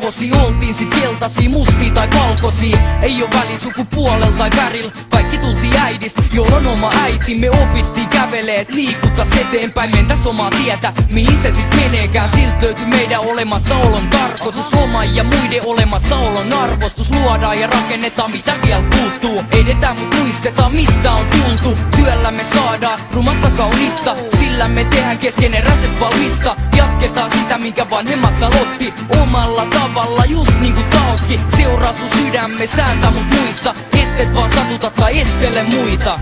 arvosi. Oltiin sit keltaisia, mustia tai valkoisia. Ei oo väli sukupuolella tai värillä. Kaikki tultiin äidistä, jolla on oma äiti. Me opittiin kävelee, liikuttas eteenpäin. Mentäs omaa tietä, mihin se sit meneekään. Silt löytyy meidän olemassaolon tarkoitus. Oma ja muiden olemassaolon arvostus. Luodaan ja rakennetaan mitä vielä puuttuu. Edetään mut muistetaan mistä on tultu. Työllämme saadaan rumasta kaunista. Sillä me tehdään keskeneräisestä valmista. Jatketaan sitä minkä vanhemmat aloitti. Omalla tavalla just niinku taotkin. Seuraa sun sydämme, sääntä mut muista. Et vaan satuta tai estele muita.